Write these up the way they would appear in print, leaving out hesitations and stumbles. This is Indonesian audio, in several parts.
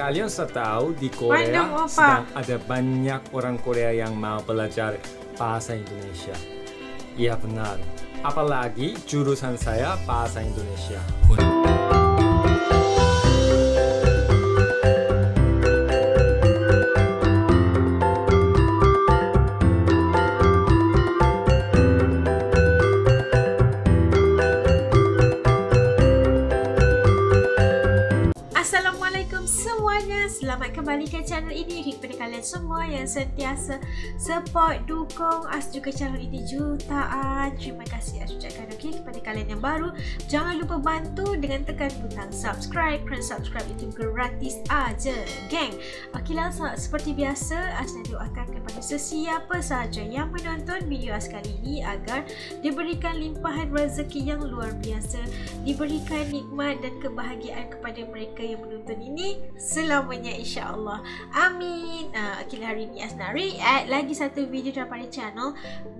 kalian tahu di Korea sedang ada banyak orang Korea yang mau belajar bahasa Indonesia. Iya benar. Apalagi jurusan saya bahasa Indonesia. Assalamualaikum semuanya, selamat kembali ke channel ini. Kepada kalian semua yang sentiasa support, dukung juga channel ini jutaan, terima kasih ucapkan. Okay, kepada kalian yang baru, jangan lupa bantu dengan tekan butang subscribe, kerana subscribe itu gratis aja, geng. Okeylah, seperti biasa, Asna doakan kepada sesiapa sahaja yang menonton video kali ini agar diberikan limpahan rezeki yang luar biasa, diberikan nikmat dan kebahagiaan kepada mereka yang menonton ini selamanya, insya-Allah. Amin. Okeylah, hari ini Asna react lagi satu video daripada channel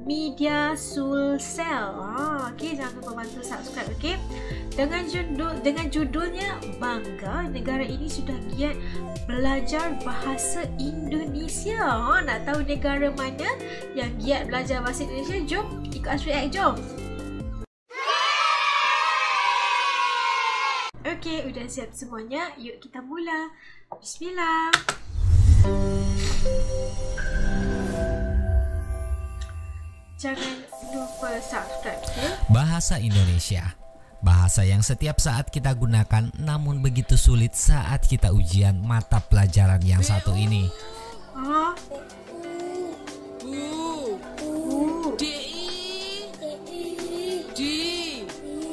Media Sulsel. Okey, jangan lupa bantu subscribe, okey. Dengan judulnya Bangga Negara Ini Sudah Giat Belajar Bahasa Indonesia. Nak tahu negara mana yang giat belajar bahasa Indonesia? Jom ikut Asna react, jom. Okey, udah siap semuanya. Yuk kita mula. Bismillah. Jangan lupa subscribe, okay? Bahasa Indonesia, bahasa yang setiap saat kita gunakan, namun begitu sulit saat kita ujian mata pelajaran yang satu ini.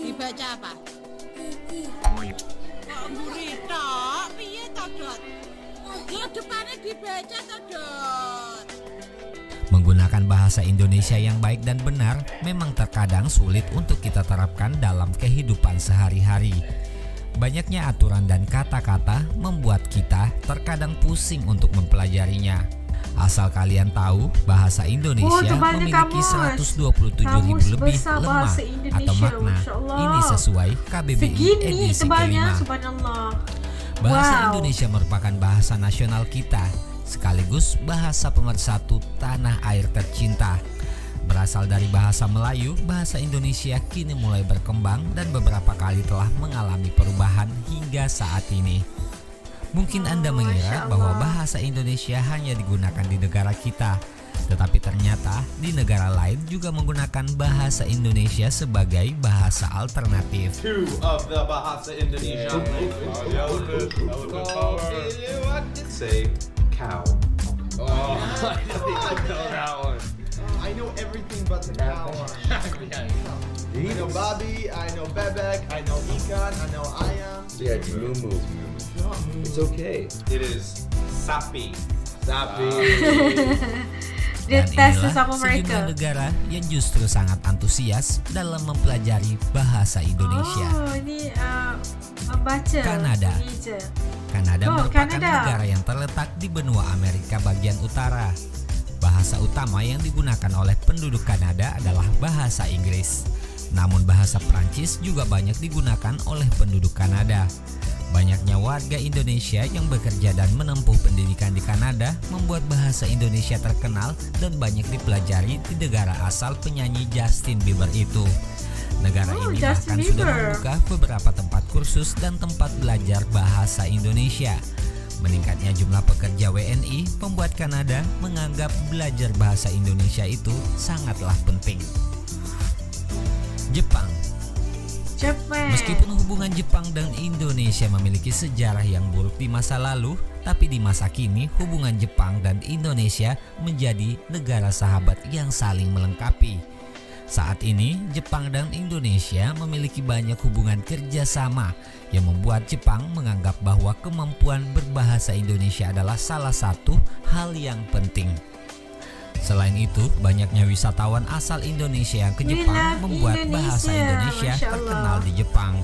Dibaca apa? Burita, piye to, Dot? Ya depannya dibaca to, Dot. Menggunakan bahasa Indonesia yang baik dan benar memang terkadang sulit untuk kita terapkan dalam kehidupan sehari-hari. Banyaknya aturan dan kata-kata membuat kita terkadang pusing untuk mempelajarinya. Asal kalian tahu, bahasa Indonesia memiliki 127.000 lebih lemah atau makna. Ini sesuai KBBI edisi kelima. Bahasa Indonesia merupakan bahasa nasional kita, sekaligus bahasa pemersatu tanah air tercinta. Berasal dari bahasa Melayu, bahasa Indonesia kini mulai berkembang dan beberapa kali telah mengalami perubahan hingga saat ini. Mungkin Anda mengira bahwa bahasa Indonesia hanya digunakan di negara kita, tetapi ternyata di negara lain juga menggunakan bahasa Indonesia sebagai bahasa alternatif. Two of the bahasa Indonesia language. Say cow. Oh, I know that one. I know everything but the cow one. I know Bobby, I know Bebek, I know Ikan, I know Ayam. Yeah, it's Moo. It's okay. It is sapi. Sapi. Dan inilah sejumlah negara yang justru sangat antusias dalam mempelajari bahasa Indonesia. Ini membaca. Kanada merupakan negara yang terletak di benua Amerika bagian utara. Bahasa utama yang digunakan oleh penduduk Kanada adalah bahasa Inggris. Namun bahasa Prancis juga banyak digunakan oleh penduduk Kanada. Banyaknya warga Indonesia yang bekerja dan menempuh pendidikan di Kanada membuat bahasa Indonesia terkenal dan banyak dipelajari di negara asal penyanyi Justin Bieber itu. Negara ini bahkan sudah membuka beberapa tempat kursus dan tempat belajar bahasa Indonesia. Meningkatnya jumlah pekerja WNI membuat Kanada menganggap belajar bahasa Indonesia itu sangatlah penting. Jepang. Meskipun hubungan Jepang dan Indonesia memiliki sejarah yang buruk di masa lalu, tapi di masa kini hubungan Jepang dan Indonesia menjadi negara sahabat yang saling melengkapi. Saat ini, Jepang dan Indonesia memiliki banyak hubungan kerjasama yang membuat Jepang menganggap bahwa kemampuan berbahasa Indonesia adalah salah satu hal yang penting. Selain itu, banyaknya wisatawan asal Indonesia yang ke Jepang membuat bahasa Indonesia terkenal di Jepang.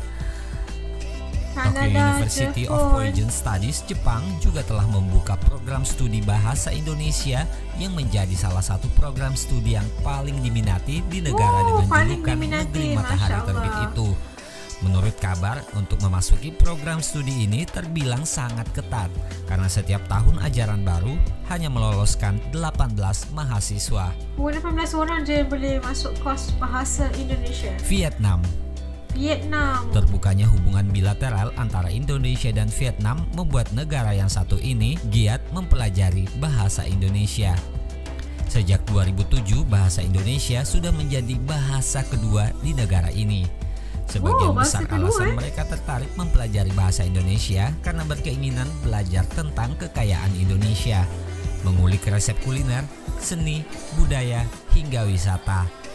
Tokyo University of Foreign Studies Jepang juga telah membuka program studi bahasa Indonesia yang menjadi salah satu program studi yang paling diminati di negara dengan julukan Negeri Matahari Terbit itu. Menurut kabar, untuk memasuki program studi ini terbilang sangat ketat karena setiap tahun ajaran baru hanya meloloskan 18 mahasiswa. 18 orang je boleh masuk kos bahasa Indonesia. Vietnam. Terbukanya hubungan bilateral antara Indonesia dan Vietnam membuat negara yang satu ini giat mempelajari bahasa Indonesia. Sejak 2007, bahasa Indonesia sudah menjadi bahasa kedua di negara ini. Sebagian besar alasan mereka tertarik mempelajari bahasa Indonesia karena berkeinginan belajar tentang kekayaan Indonesia, mengulik resep kuliner, seni, budaya, hingga wisata.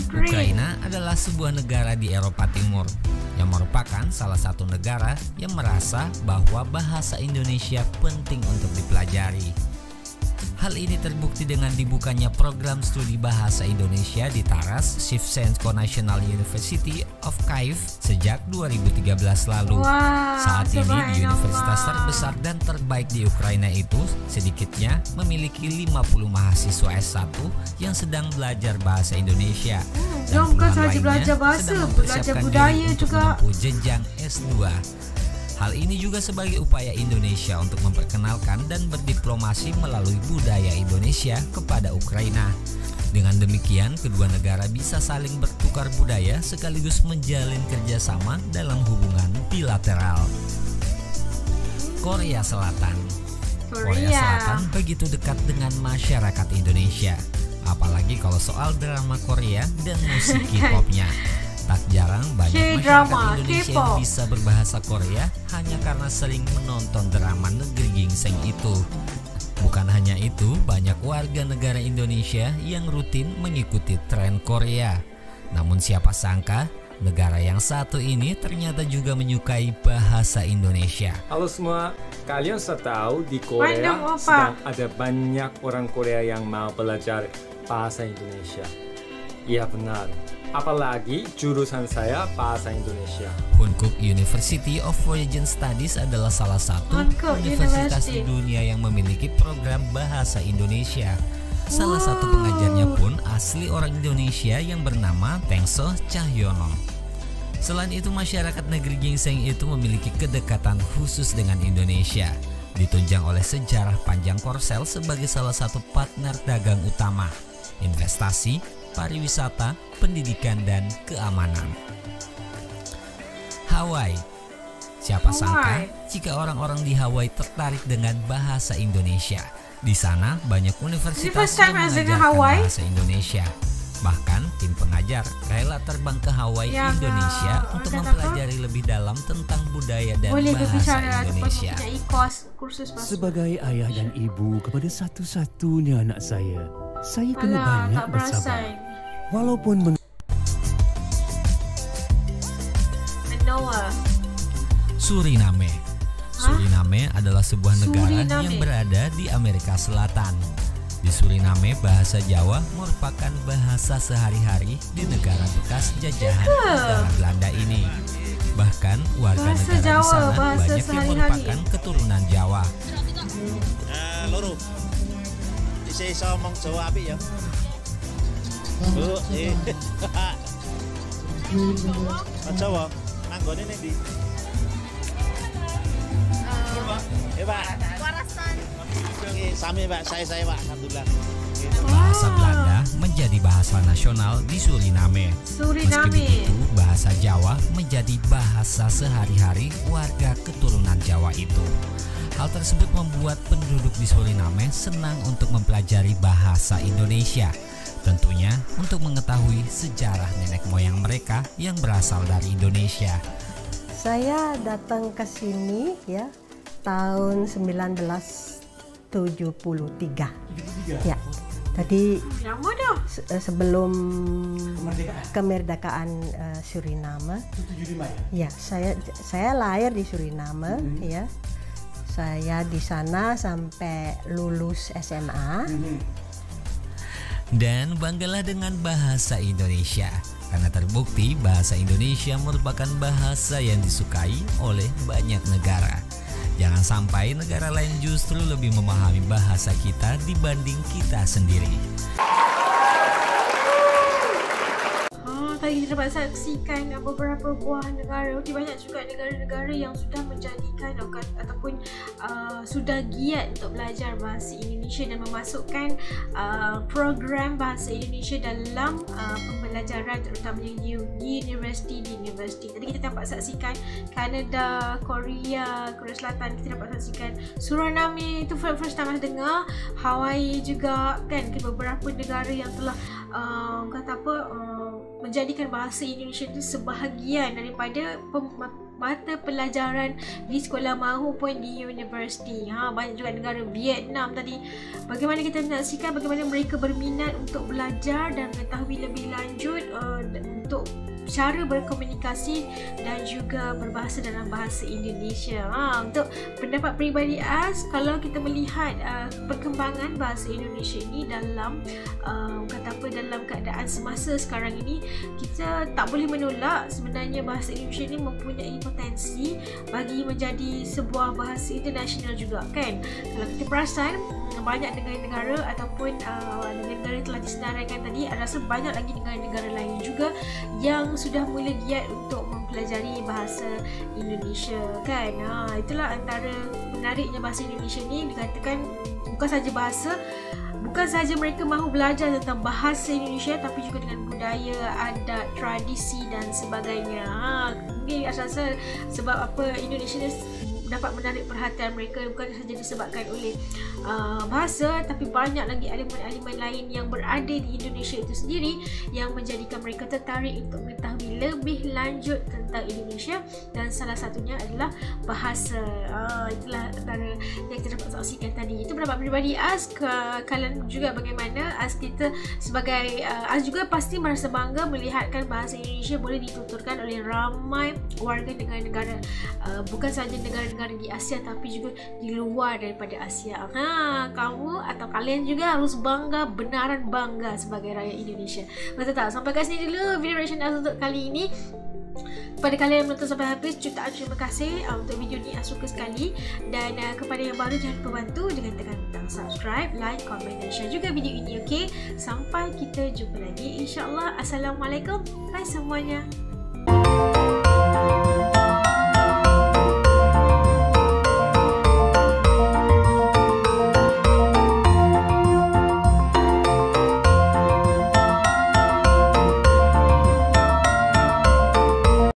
Ukraina adalah sebuah negara di Eropa Timur yang merupakan salah satu negara yang merasa bahwa bahasa Indonesia penting untuk dipelajari. Hal ini terbukti dengan dibukanya program studi bahasa Indonesia di Taras Shevchenko National University of Kyiv sejak 2013 lalu. Saat ini di universitas terbesar dan terbaik di Ukraina itu sedikitnya memiliki 50 mahasiswa S1 yang sedang belajar bahasa Indonesia. Dan puluhan lainnya sedang mempersiapkan diri untuk menempuh jenjang S2. Hal ini juga sebagai upaya Indonesia untuk memperkenalkan dan berdiplomasi melalui budaya Indonesia kepada Ukraina. Dengan demikian, kedua negara bisa saling bertukar budaya sekaligus menjalin kerjasama dalam hubungan bilateral. Korea Selatan. Korea Selatan begitu dekat dengan masyarakat Indonesia, apalagi kalau soal drama Korea dan musik K-popnya. Tak jarang banyak masyarakat Indonesia yang bisa berbahasa Korea hanya karena sering menonton drama Negeri Gingseng itu. Bukan hanya itu, banyak warga negara Indonesia yang rutin mengikuti tren Korea. Namun siapa sangka, negara yang satu ini ternyata juga menyukai bahasa Indonesia. Halo semua, kalian tahu di Korea sedang ada banyak orang Korea yang mau belajar bahasa Indonesia. Iya benar. Apalagi jurusan saya bahasa Indonesia. Konkuk University of Foreign Studies adalah salah satu universitas di dunia yang memiliki program bahasa Indonesia. Salah satu pengajarnya pun asli orang Indonesia yang bernama Tengso Cahyono. Selain itu, masyarakat negeri Gingseng itu memiliki kedekatan khusus dengan Indonesia, ditunjang oleh sejarah panjang Korsel sebagai salah satu partner dagang utama, investasi, pariwisata, pendidikan, dan keamanan. Hawaii. Siapa sangka jika orang-orang di Hawaii tertarik dengan bahasa Indonesia. Di sana banyak universitas yang mengajarkan bahasa Indonesia. Bahkan tim pengajar rela terbang ke Hawaii, Indonesia untuk mempelajari lebih dalam tentang budaya dan bahasa Indonesia. Sebagai ayah dan ibu kepada satu-satunya anak saya kena banyak bersabar. Walaupun Suriname. Suriname adalah sebuah negara yang berada di Amerika Selatan. Di Suriname, bahasa Jawa merupakan bahasa sehari-hari di negara bekas jajahan negara Belanda ini. Bahkan warga negara di sana banyak yang merupakan keturunan Jawa. Loro. Bisa ngomong Jawa apik ya. Jawa. Nanggone ning ndi? Pak. Warasan. Sami Pak, saya Pak, alhamdulillah. Bahasa Belanda menjadi bahasa nasional di Suriname. Meski begitu, bahasa Jawa menjadi bahasa sehari-hari warga keturunan Jawa itu. Hal tersebut membuat penduduk di Suriname senang untuk mempelajari bahasa Indonesia. Tentunya untuk mengetahui sejarah nenek moyang mereka yang berasal dari Indonesia. Saya datang ke sini ya tahun 1973. Ya. Tadi sebelum kemerdekaan Suriname. Ya, saya lahir di Suriname ya. Saya di sana sampai lulus SMA. Dan banggalah dengan bahasa Indonesia. karena terbukti bahasa Indonesia merupakan bahasa yang disukai oleh banyak negara. Jangan sampai negara lain justru lebih memahami bahasa kita dibanding kita sendiri. Tadi kita dapat saksikan beberapa buah negara, banyak juga negara-negara yang sudah menjadikan ataupun sudah giat untuk belajar bahasa Indonesia dan memasukkan program bahasa Indonesia dalam pembelajaran terutamanya di universiti. Tadi kita dapat saksikan Kanada, Korea Selatan, kita dapat saksikan Suriname, itu first time dengar, Hawaii juga kan, beberapa negara yang telah menjadikan bahasa Indonesia itu sebahagian daripada mata pelajaran di sekolah maupun di universiti. Banyak juga negara, Vietnam tadi, bagaimana kita menyaksikan bagaimana mereka berminat untuk belajar dan mengetahui lebih lanjut untuk cara berkomunikasi dan juga berbahasa dalam bahasa Indonesia. Untuk pendapat peribadi Az, kalau kita melihat perkembangan bahasa Indonesia ini dalam dalam keadaan semasa sekarang ini, kita tak boleh menolak sebenarnya bahasa Indonesia ini mempunyai potensi bagi menjadi sebuah bahasa internasional juga kan. Kalau kita perasan, banyak negara-negara ataupun negara-negara yang telah disenaraikan tadi, ada rasa banyak lagi negara-negara lain juga yang sudah mula giat untuk mempelajari bahasa Indonesia kan. Itulah antara menariknya bahasa Indonesia ni, dikatakan bukan saja mereka mahu belajar tentang bahasa Indonesia, tapi juga dengan budaya, adat, tradisi dan sebagainya. Mungkin rasa sebab apa Indonesia ni dapat menarik perhatian mereka bukan sahaja disebabkan oleh bahasa, tapi banyak lagi elemen-elemen lain yang berada di Indonesia itu sendiri yang menjadikan mereka tertarik untuk mengetahui lebih lanjut tentang Indonesia, dan salah satunya adalah bahasa. Itulah antara yang kita dapat saksikan tadi. Itu pendapat peribadi Az. Kalian juga bagaimana? Az kita sebagai Az juga pasti merasa bangga melihatkan bahasa Indonesia boleh dituturkan oleh ramai warga negara-negara, bukan sahaja negara-negara di Asia tapi juga di luar daripada Asia. Kamu atau kalian juga harus bangga, benaran bangga sebagai rakyat Indonesia. Betul tak? Sampai kat sini dulu video reaction Az untuk kali ini. Kepada kalian yang menonton sampai habis, jutaan terima kasih untuk video ni. Az suka sekali. Dan kepada yang baru, jangan lupa bantu dengan tekan butang subscribe, like, komen dan share juga video ini, okey? Sampai kita jumpa lagi, insyaAllah. Assalamualaikum. Bye semuanya.